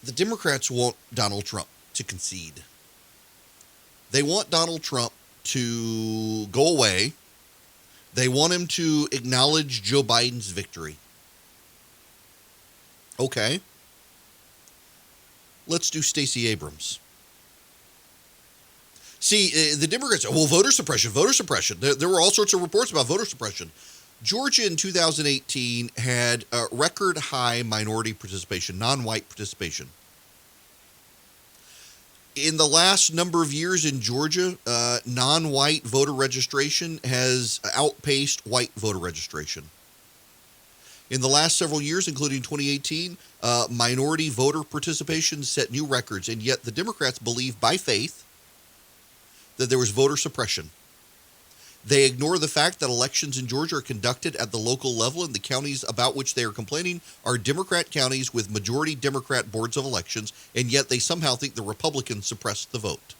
The Democrats want Donald Trump to concede. They want Donald Trump to go away. They want him to acknowledge Joe Biden's victory. Okay. Let's do Stacey Abrams. See, the Democrats, well, voter suppression. There were all sorts of reports about voter suppression. Georgia in 2018 had a record high minority participation, non-white participation. In the last number of years in Georgia, non-white voter registration has outpaced white voter registration. In the last several years, including 2018, minority voter participation set new records, and yet the Democrats believe by faith that there was voter suppression. They ignore the fact that elections in Georgia are conducted at the local level, and the counties about which they are complaining are Democrat counties with majority Democrat boards of elections, and yet they somehow think the Republicans suppressed the vote.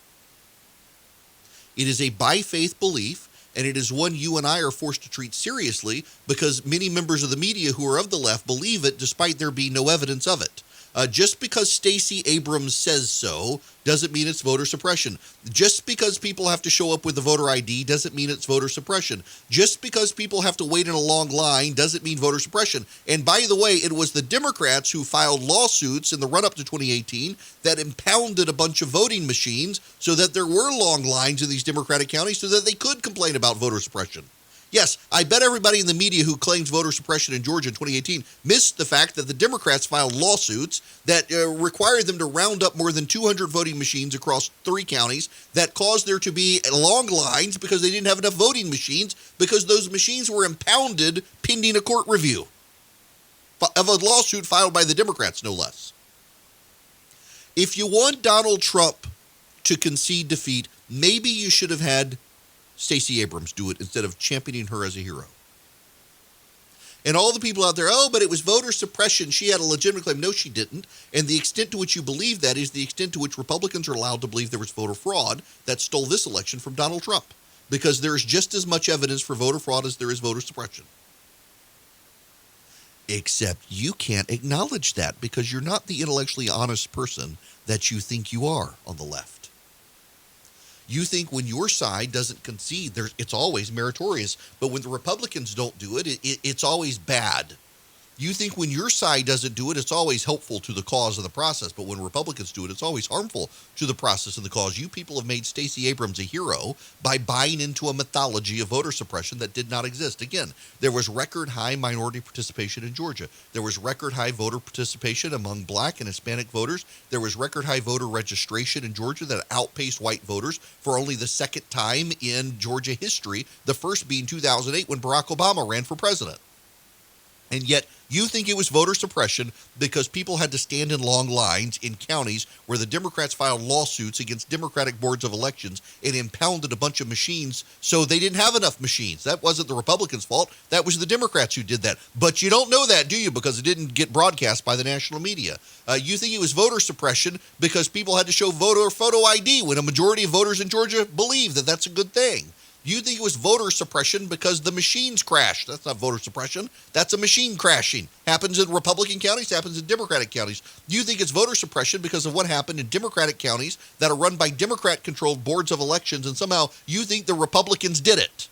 It is a by faith belief, and it is one you and I are forced to treat seriously because many members of the media who are of the left believe it despite there being no evidence of it. Just because Stacey Abrams says so doesn't mean it's voter suppression. Just because people have to show up with a voter ID doesn't mean it's voter suppression. Just because people have to wait in a long line doesn't mean voter suppression. And by the way, it was the Democrats who filed lawsuits in the run-up to 2018 that impounded a bunch of voting machines so that there were long lines in these Democratic counties so that they could complain about voter suppression. Yes, I bet everybody in the media who claims voter suppression in Georgia in 2018 missed the fact that the Democrats filed lawsuits that required them to round up more than 200 voting machines across 3 counties that caused there to be long lines because they didn't have enough voting machines because those machines were impounded pending a court review of a lawsuit filed by the Democrats, no less. If you want Donald Trump to concede defeat, maybe you should have had Stacey Abrams do it instead of championing her as a hero. And all the people out there, oh, but it was voter suppression. She had a legitimate claim. No, she didn't. And the extent to which you believe that is the extent to which Republicans are allowed to believe there was voter fraud that stole this election from Donald Trump. Because there is just as much evidence for voter fraud as there is voter suppression. Except you can't acknowledge that because you're not the intellectually honest person that you think you are on the left. You think when your side doesn't concede, it's always meritorious. But when the Republicans don't do it, it's always bad. You think when your side doesn't do it, it's always helpful to the cause of the process. But when Republicans do it, it's always harmful to the process and the cause. You people have made Stacey Abrams a hero by buying into a mythology of voter suppression that did not exist. Again, there was record high minority participation in Georgia. There was record high voter participation among Black and Hispanic voters. There was record high voter registration in Georgia that outpaced white voters for only the second time in Georgia history, the first being 2008 when Barack Obama ran for president. And yet you think it was voter suppression because people had to stand in long lines in counties where the Democrats filed lawsuits against Democratic boards of elections and impounded a bunch of machines so they didn't have enough machines. That wasn't the Republicans' fault. That was the Democrats who did that. But you don't know that, do you? Because it didn't get broadcast by the national media. You think it was voter suppression because people had to show voter photo ID when a majority of voters in Georgia believe that that's a good thing. You think it was voter suppression because the machines crashed. That's not voter suppression. That's a machine crashing. Happens in Republican counties, happens in Democratic counties. You think it's voter suppression because of what happened in Democratic counties that are run by Democrat-controlled boards of elections, and somehow you think the Republicans did it.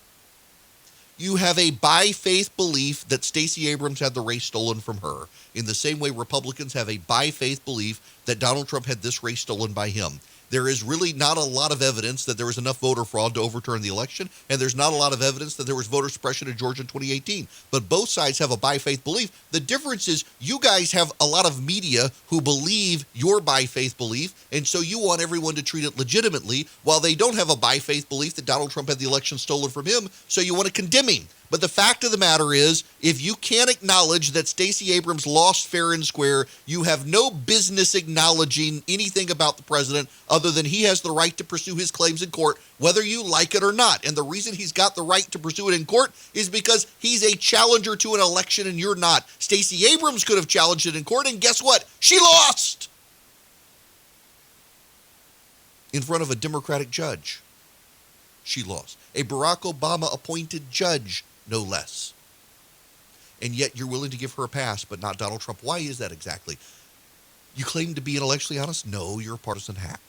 You have a by-faith belief that Stacey Abrams had the race stolen from her, in the same way Republicans have a by-faith belief that Donald Trump had this race stolen by him. There is really not a lot of evidence that there was enough voter fraud to overturn the election, and there's not a lot of evidence that there was voter suppression in Georgia in 2018. But both sides have a by-faith belief. The difference is you guys have a lot of media who believe your by-faith belief, and so you want everyone to treat it legitimately, while they don't have a by-faith belief that Donald Trump had the election stolen from him, so you want to condemn him. But the fact of the matter is, if you can't acknowledge that Stacey Abrams lost fair and square, you have no business acknowledging anything about the president other than he has the right to pursue his claims in court, whether you like it or not. And the reason he's got the right to pursue it in court is because he's a challenger to an election and you're not. Stacey Abrams could have challenged it in court, and guess what? She lost in front of a Democratic judge. She lost. A Barack Obama appointed judge, no less. And yet you're willing to give her a pass, but not Donald Trump. Why is that exactly? You claim to be intellectually honest? No, you're a partisan hack.